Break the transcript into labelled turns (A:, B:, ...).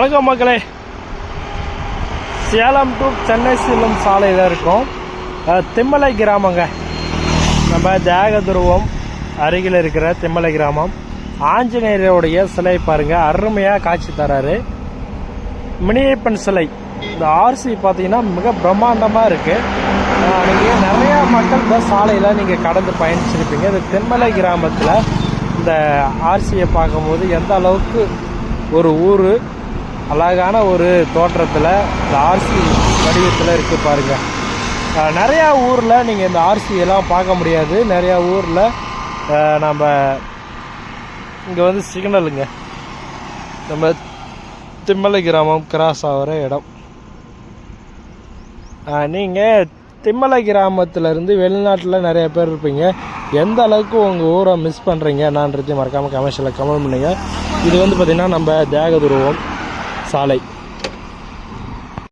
A: வணக்கம் மக்களே. சேலம் டு சென்னை செல்லும் சாலையில் இருக்கும் திம்மலை கிராமங்க. நம்ம தியாகதுருவம் அருகில் இருக்கிற திம்மலை கிராமம். ஆஞ்சநேயருடைய சிலை பாருங்க, அருமையாக காட்சி தராரு. மினியப்பன் சிலை இந்த ஆர்சி பார்த்தீங்கன்னா மிக பிரம்மாண்டமாக இருக்குது. நீங்கள் நிறையா மக்கள் இந்த சாலையில் நீங்கள் கடந்து பயணிச்சிருப்பீங்க. இந்த திம்மலை கிராமத்தில் இந்த ஆர்சியை பார்க்கும்போது எந்த அளவுக்கு ஒரு ஊர் அழகான ஒரு தோற்றத்தில் இந்த ஆர்சி வடிவத்தில் இருக்குது பாருங்கள். நிறையா ஊரில் நீங்கள் இந்த ஆர்சியெல்லாம் பார்க்க முடியாது. நிறையா ஊரில் நம்ம இங்கே வந்து சிக்னலுங்க, நம்ம திம்மலை கிராமம் கிராஸ் ஆகிற இடம். நீங்கள் திம்மலை கிராமத்திலேருந்து வெளிநாட்டில் நிறைய பேர் இருப்பீங்க. எந்த அளவுக்கு உங்கள் ஊரை மிஸ் பண்ணுறீங்க என்னான்றதையும் மறக்காமல் கமெண்ட்ஸில் கமெண்ட் பண்ணுங்கள். இது வந்து பார்த்திங்கன்னா நம்ம தியாகதுருவம் சாலை.